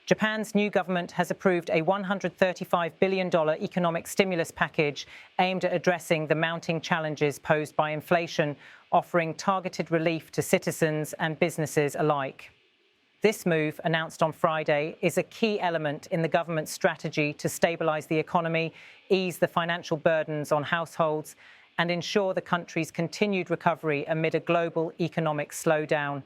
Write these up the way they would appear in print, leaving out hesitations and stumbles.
Japan's new government has approved a $135 billion economic stimulus package aimed at addressing the mounting challenges posed by inflation, offering targeted relief to citizens and businesses alike. This move, announced on Friday, is a key element in the government's strategy to stabilise the economy, ease the financial burdens on households, and ensure the country's continued recovery amid a global economic slowdown.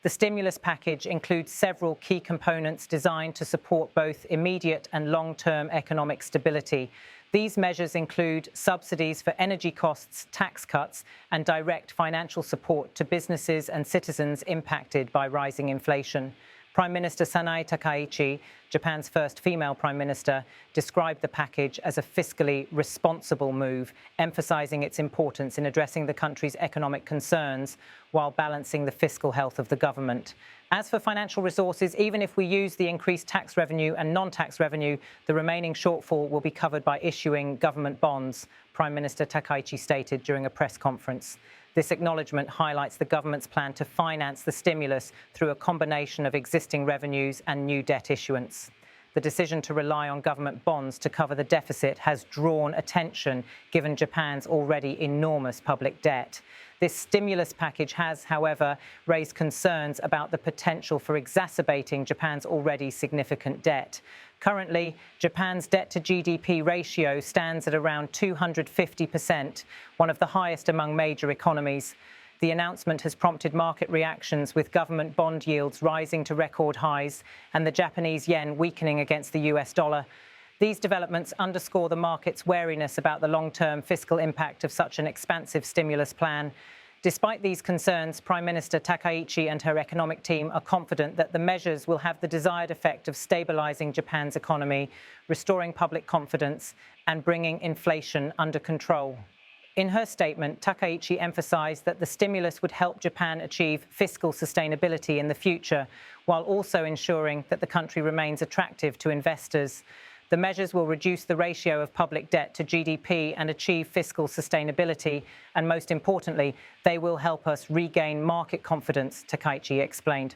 The stimulus package includes several key components designed to support both immediate and long-term economic stability. These measures include subsidies for energy costs, tax cuts, and direct financial support to businesses and citizens impacted by rising inflation. Prime Minister Sanae Takaichi, Japan's first female prime minister, described the package as a fiscally responsible move, emphasising its importance in addressing the country's economic concerns while balancing the fiscal health of the government. As for financial resources, even if we use the increased tax revenue and non-tax revenue, the remaining shortfall will be covered by issuing government bonds, Prime Minister Takaichi stated during a press conference. This acknowledgement highlights the government's plan to finance the stimulus through a combination of existing revenues and new debt issuance. The decision to rely on government bonds to cover the deficit has drawn attention, given Japan's already enormous public debt. This stimulus package has, however, raised concerns about the potential for exacerbating Japan's already significant debt. Currently, Japan's debt-to-GDP ratio stands at around 250%, one of the highest among major economies. The announcement has prompted market reactions, with government bond yields rising to record highs and the Japanese yen weakening against the US dollar. These developments underscore the market's wariness about the long-term fiscal impact of such an expansive stimulus plan. Despite these concerns, Prime Minister Takaichi and her economic team are confident that the measures will have the desired effect of stabilising Japan's economy, restoring public confidence, and bringing inflation under control. In her statement, Takaichi emphasised that the stimulus would help Japan achieve fiscal sustainability in the future, while also ensuring that the country remains attractive to investors. The measures will reduce the ratio of public debt to GDP and achieve fiscal sustainability, and most importantly, they will help us regain market confidence, Takaichi explained.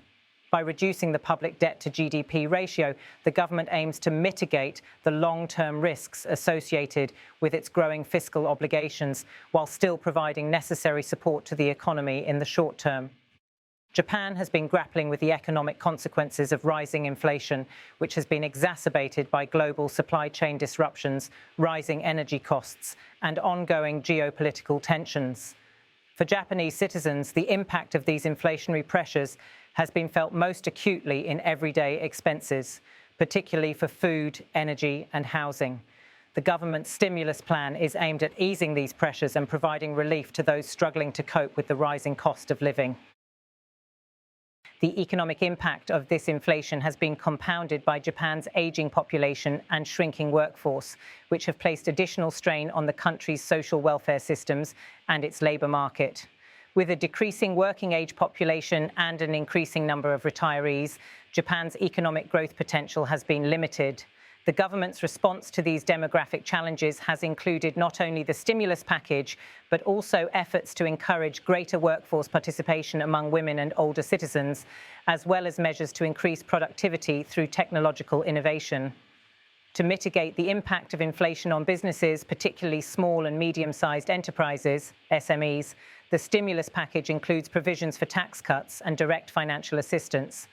By reducing the public debt to GDP ratio, the government aims to mitigate the long-term risks associated with its growing fiscal obligations, while still providing necessary support to the economy in the short term. Japan has been grappling with the economic consequences of rising inflation, which has been exacerbated by global supply chain disruptions, rising energy costs, and ongoing geopolitical tensions. For Japanese citizens, the impact of these inflationary pressures has been felt most acutely in everyday expenses, particularly for food, energy, and housing. The government's stimulus plan is aimed at easing these pressures and providing relief to those struggling to cope with the rising cost of living. The economic impact of this inflation has been compounded by Japan's ageing population and shrinking workforce, which have placed additional strain on the country's social welfare systems and its labour market. With a decreasing working-age population and an increasing number of retirees, Japan's economic growth potential has been limited. The government's response to these demographic challenges has included not only the stimulus package, but also efforts to encourage greater workforce participation among women and older citizens, as well as measures to increase productivity through technological innovation. To mitigate the impact of inflation on businesses, particularly small and medium-sized enterprises, SMEs, the stimulus package includes provisions for tax cuts and direct financial assistance.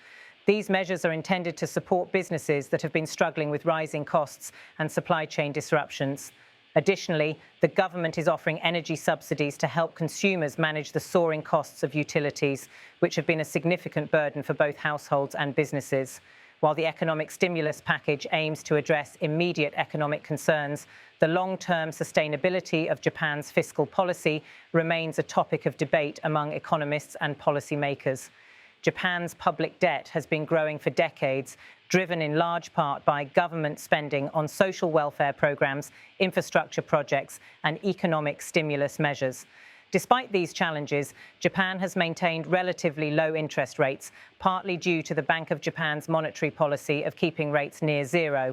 These measures are intended to support businesses that have been struggling with rising costs and supply chain disruptions. Additionally, the government is offering energy subsidies to help consumers manage the soaring costs of utilities, which have been a significant burden for both households and businesses. While the economic stimulus package aims to address immediate economic concerns, the long-term sustainability of Japan's fiscal policy remains a topic of debate among economists and policymakers. Japan's public debt has been growing for decades, driven in large part by government spending on social welfare programs, infrastructure projects, and economic stimulus measures. Despite these challenges, Japan has maintained relatively low interest rates, partly due to the Bank of Japan's monetary policy of keeping rates near zero.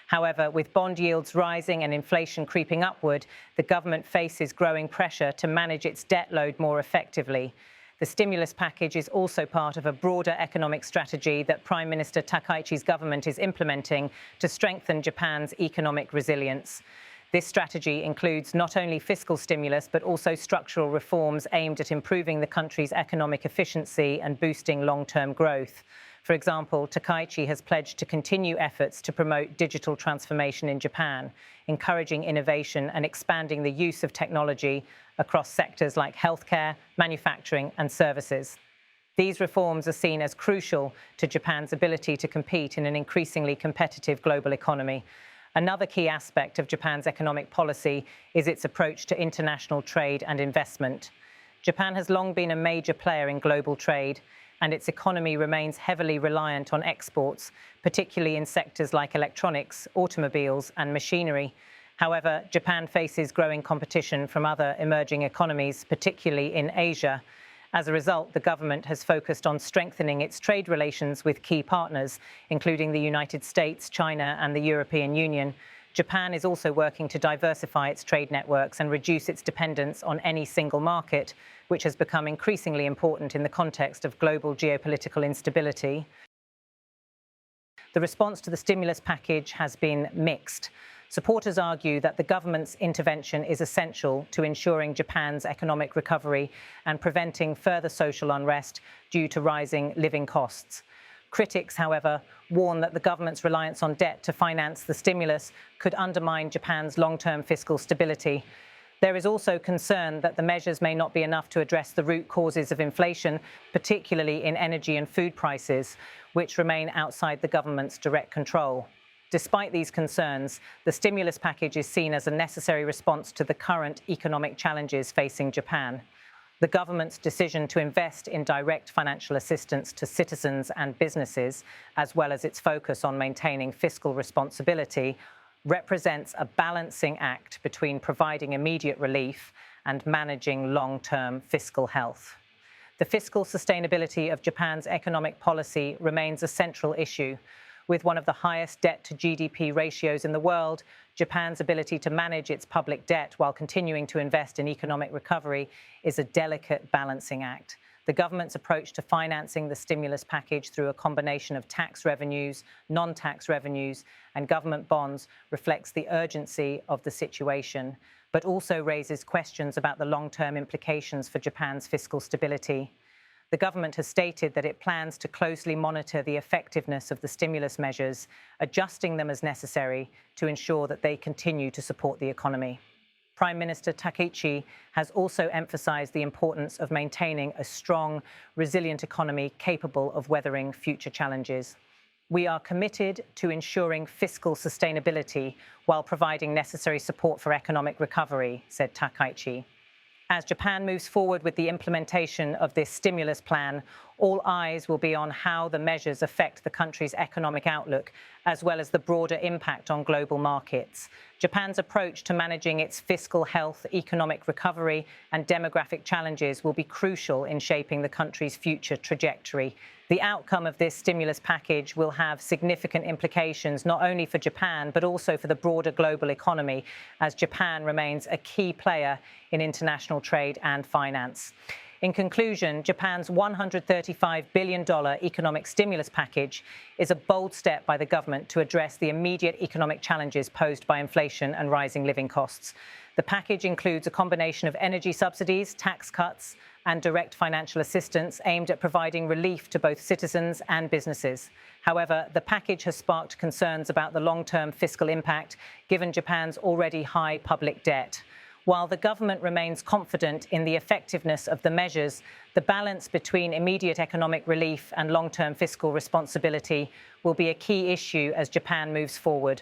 However, with bond yields rising and inflation creeping upward, the government faces growing pressure to manage its debt load more effectively. The stimulus package is also part of a broader economic strategy that Prime Minister Takaichi's government is implementing to strengthen Japan's economic resilience. This strategy includes not only fiscal stimulus, but also structural reforms aimed at improving the country's economic efficiency and boosting long-term growth. For example, Takaichi has pledged to continue efforts to promote digital transformation in Japan, encouraging innovation and expanding the use of technology across sectors like healthcare, manufacturing and services. These reforms are seen as crucial to Japan's ability to compete in an increasingly competitive global economy. Another key aspect of Japan's economic policy is its approach to international trade and investment. Japan has long been a major player in global trade, and its economy remains heavily reliant on exports, particularly in sectors like electronics, automobiles and machinery. However, Japan faces growing competition from other emerging economies, particularly in Asia. As a result, the government has focused on strengthening its trade relations with key partners, including the United States, China and the European Union. Japan is also working to diversify its trade networks and reduce its dependence on any single market, which has become increasingly important in the context of global geopolitical instability. The response to the stimulus package has been mixed. Supporters argue that the government's intervention is essential to ensuring Japan's economic recovery and preventing further social unrest due to rising living costs. Critics, however, warn that the government's reliance on debt to finance the stimulus could undermine Japan's long-term fiscal stability. There is also concern that the measures may not be enough to address the root causes of inflation, particularly in energy and food prices, which remain outside the government's direct control. Despite these concerns, the stimulus package is seen as a necessary response to the current economic challenges facing Japan. The government's decision to invest in direct financial assistance to citizens and businesses, as well as its focus on maintaining fiscal responsibility, represents a balancing act between providing immediate relief and managing long-term fiscal health. The fiscal sustainability of Japan's economic policy remains a central issue. With one of the highest debt-to-GDP ratios in the world, Japan's ability to manage its public debt while continuing to invest in economic recovery is a delicate balancing act. The government's approach to financing the stimulus package through a combination of tax revenues, non-tax revenues, and government bonds reflects the urgency of the situation, but also raises questions about the long-term implications for Japan's fiscal stability. The government has stated that it plans to closely monitor the effectiveness of the stimulus measures, adjusting them as necessary to ensure that they continue to support the economy. Prime Minister Takaichi has also emphasized the importance of maintaining a strong, resilient economy capable of weathering future challenges. We are committed to ensuring fiscal sustainability while providing necessary support for economic recovery, said Takaichi. As Japan moves forward with the implementation of this stimulus plan, all eyes will be on how the measures affect the country's economic outlook, as well as the broader impact on global markets. Japan's approach to managing its fiscal health, economic recovery, and demographic challenges will be crucial in shaping the country's future trajectory. The outcome of this stimulus package will have significant implications not only for Japan, but also for the broader global economy, as Japan remains a key player in international trade and finance. In conclusion, Japan's $135 billion economic stimulus package is a bold step by the government to address the immediate economic challenges posed by inflation and rising living costs. The package includes a combination of energy subsidies, tax cuts, and direct financial assistance aimed at providing relief to both citizens and businesses. However, the package has sparked concerns about the long-term fiscal impact, given Japan's already high public debt. While the government remains confident in the effectiveness of the measures, the balance between immediate economic relief and long-term fiscal responsibility will be a key issue as Japan moves forward.